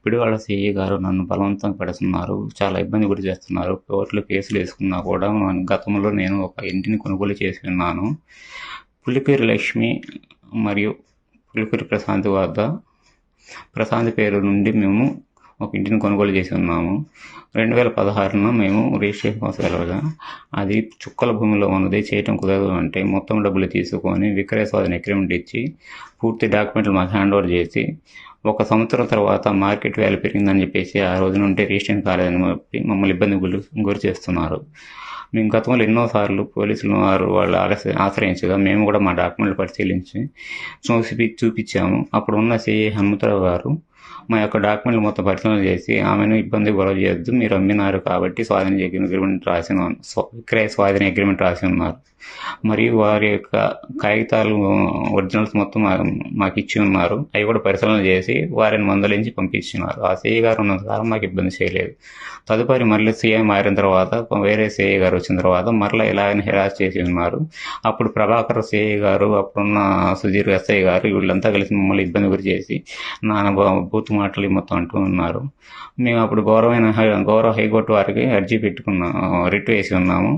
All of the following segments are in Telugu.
పిడివాళ్ళ సీఐ గారు నన్ను బలవంతంగా పెడుతున్నారు. చాలా ఇబ్బంది గురి చేస్తున్నారు. కోర్టులో కేసులు వేసుకున్నా కూడా గతంలో నేను ఒక ఇంటిని కొనుగోలు చేసి ఉన్నాను. పులిపేరు లక్ష్మి మరియు పులిపేరు ప్రశాంత్ వద్ద ప్రశాంత్ పేరు నుండి మేము ఒక ఇంటిని కొనుగోలు చేసి ఉన్నాము. 2016 మేము రిజిస్ట్రేషన్ కోసం వెళ్ళగా అది చుక్కల భూమిలో ఉన్నది, చేయటం కుదరదు అంటే మొత్తం డబ్బులు తీసుకొని విక్రయ స్వాధీన అగ్రిమెంట్ ఇచ్చి పూర్తి డాక్యుమెంట్లు మాకు హ్యాండ్ ఓవర్ చేసి 1 సంవత్సరం తర్వాత మార్కెట్ వాల్యూ పెరిగిందని చెప్పేసి ఆ రోజు నుండి రిజిస్ట్రేషన్ కాలేదని చెప్పి మమ్మల్ని ఇబ్బంది గురి చేస్తున్నారు. మేము గతంలో ఎన్నోసార్లు పోలీసులు వాళ్ళు ఆశ్రయించగా మేము కూడా మా డాక్యుమెంట్లు పరిశీలించి చూపించాము. అప్పుడు ఉన్న సిఐ హనుమంతరావు గారు మా యొక్క డాక్యుమెంట్లు మొత్తం పరిశీలన చేసి ఆమెను ఇబ్బంది గొడవ చేయొద్దు, మీరు అమ్మినారు కాబట్టి విక్రయ స్వాధీన అగ్రిమెంట్ రాసి ఉన్నారు. మరియు వారి యొక్క కాగితాలు ఒరిజినల్స్ మొత్తం మాకు ఇచ్చి ఉన్నారు. అవి కూడా పరిశీలన చేసి వారిని మందలించి పంపించినారు. ఆ సిఐ గారు ఉన్నంతకాలం మాకు ఇబ్బంది చేయలేదు. తదుపరి మళ్ళీ సిఐ మారిన తర్వాత వేరే సిఐ గారు వచ్చిన తర్వాత మరలా ఇలాగని హెరాస్ చేసి ఉన్నారు. అప్పుడు ప్రభాకర్ సిఐ గారు, అప్పుడున్న సుధీర్ ఎస్ఐ గారు వీళ్ళంతా కలిసి మమ్మల్ని ఇబ్బంది గురి చేసి బూత్ మాటలు మొత్తం అంటూ ఉన్నారు. మేము అప్పుడు గౌరవ హైకోర్టు వారికి అర్జీ పెట్టుకున్నాం, రిట్ వేసి ఉన్నాము.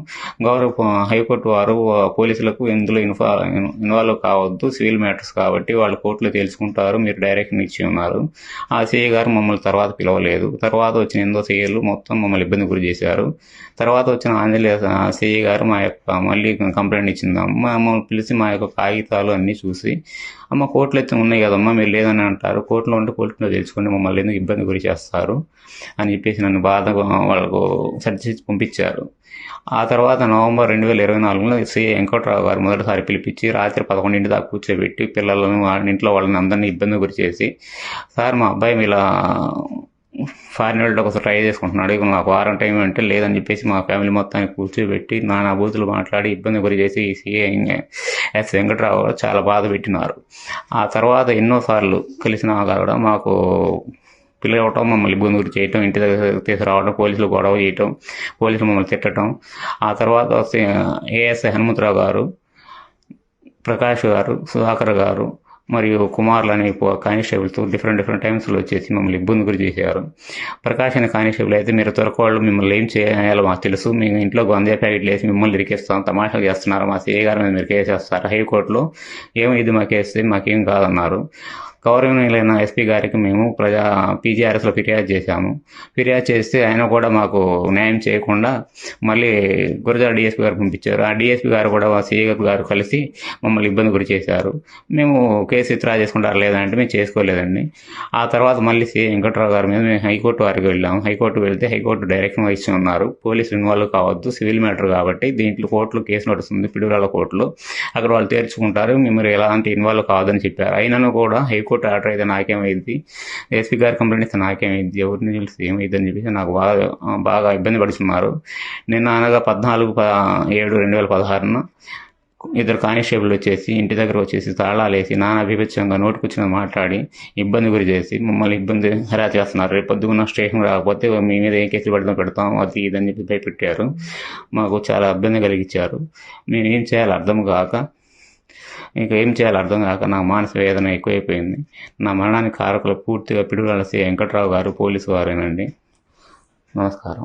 హైకోర్టు వారు పోలీసులకు ఇందులో ఇన్వాల్వ్ కావద్దు, సివిల్ మ్యాటర్స్ కాబట్టి వాళ్ళు కోర్టులో తేల్చుకుంటారు, మీరు డైరెక్షన్ ఇచ్చి ఉన్నారు. ఆ సిఐ గారు మమ్మల్ని తర్వాత పిలవలేదు. తర్వాత వచ్చిన 8వ సిఐలు మొత్తం మమ్మల్ని ఇబ్బంది గురి చేశారు. తర్వాత వచ్చిన ఆంజనేయ సిఐ గారు మా యొక్క మళ్ళీ కంప్లైంట్ ఇచ్చిందమ్మా, మమ్మల్ని పిలిచి మా యొక్క కాగితాలు అన్నీ చూసి, అమ్మ కోర్టులో అయితే ఉన్నాయి కదమ్మా, మీరు లేదని అంటారు, కోర్టులో ఉంటే కోర్టులో తెలుసుకుని మమ్మల్ని ఎందుకు ఇబ్బంది గురి చేస్తారు అని చెప్పేసి నన్ను వాళ్ళకు సర్టిఫికేట్ పంపించారు. ఆ తర్వాత నవంబర్ 2024లో సిఐ వెంకట్రావు గారు మొదటిసారి పిలిపించి రాత్రి 11 దాకా కూర్చోబెట్టి పిల్లలను ఇంట్లో వాళ్ళని అందరినీ ఇబ్బంది గురి చేసి, సార్ మా అబ్బాయి ఇలా ఫారిన్ వెళ్ళడం కోసం ట్రై చేసుకుంటున్నాడు, ఇక మాకు వారం టైం అంటే లేదని చెప్పేసి మా ఫ్యామిలీ మొత్తాన్ని కూర్చోబెట్టి నానా బూతులు మాట్లాడి ఇబ్బంది గురి చేసి ఈ సిఐ ఎస్ వెంకట్రావు గారు చాలా బాధ పెట్టినారు. ఆ తర్వాత ఎన్నోసార్లు కలిసినా కూడా మాకు పిలవటం, మమ్మల్ని ఇబ్బంది గురి చేయటం, ఇంటి దగ్గర తీసుకురావడం, పోలీసులు గొడవ చేయటం, పోలీసులు మమ్మల్ని తిట్టడం. ఆ తర్వాత ఏఎస్ఐ హనుమంతరావు గారు, ప్రకాష్ గారు, సుధాకర్ గారు మరియు కుమార్లు అనే కానిస్టేబుల్తో డిఫరెంట్ టైమ్స్లో వచ్చేసి మమ్మల్ని ఇబ్బంది గురి చేశారు. ప్రకాష్ అనే కానిస్టేబుల్ అయితే మీరు త్వరకోళ్ళు మిమ్మల్ని ఏం చేయాలో మాకు తెలుసు, మేము ఇంట్లో గంజాయి ప్యాకెట్లు వేసి మిమ్మల్ని ఇరికేస్తాం, తమాషాలు చేస్తున్నారు, మా సిఐ గారి మీద మీరు కేసు వేస్తారు హైకోర్టులో, ఏమో ఇది మాకు వేస్తే మాకేం కాదన్నారు. గౌరవనీయులైన ఎస్పీ గారికి మేము పీజీఆర్ఎస్లో ఫిర్యాదు చేశాము. ఫిర్యాదు చేస్తే ఆయన కూడా మాకు న్యాయం చేయకుండా మళ్ళీ గురజాల డిఎస్పీ గారు పంపించారు. ఆ డిఎస్పీ గారు కూడా సిఐ గారు కలిసి మమ్మల్ని ఇబ్బంది గురి చేశారు. మేము కేసు విత్డ్రా చేసుకుంటారు లేదంటే మేము చేసుకోలేదండి. ఆ తర్వాత మళ్ళీ సిఐ వెంకట్రావు గారి మీద మేము హైకోర్టు వారికి వెళ్ళాము. హైకోర్టు వెళ్తే హైకోర్టు డైరెక్షన్ ఇచ్చి ఉన్నారు, పోలీసులు ఇన్వాల్వ్ కావద్దు, సివిల్ మ్యాటర్ కాబట్టి దీంట్లో కోర్టులో కేసు నడుస్తుంది, పిడుగురాళ్ళ కోర్టులో, అక్కడ వాళ్ళు తేల్చుకుంటారు, మేము ఎలాంటి ఇన్వాల్వ్ కావద్దని చెప్పారు. అయినను కూడా హైకోర్టు ఆర్డర్ అయితే నాకేమైంది, ఎస్పీ గారి కంప్లైంట్ ఇస్తే నాకేమైంది, ఎవరిని తెలిసి ఏమైంది అని చెప్పేసి నాకు బాగా ఇబ్బంది పడుతున్నారు. నిన్న అనగా 14/7/2016 2 కానిస్టేబుల్ వచ్చేసి ఇంటి దగ్గర వచ్చేసి తాళాలు వేసి నానా బీభత్సంగా నోటుకొచ్చిన మాట్లాడి ఇబ్బంది గురి చేసి మమ్మల్ని ఇబ్బంది హెరా చేస్తున్నారు. రేపు పొద్దున్న స్టేషన్ రాకపోతే మీ మీద ఏం కేసులు పెడతాం అది ఇదని చెప్పి భయపెట్టారు. మాకు చాలా ఇబ్బంది కలిగించారు. మేము ఏం చేయాలో అర్థం కాక నా మానసిక వేదన ఎక్కువైపోయింది. నా మరణానికి కారకులు పూర్తిగా పిడుగురాళ్ళ సిఐ వెంకట్రావు గారు, పోలీసు వారేనండి. నమస్కారం.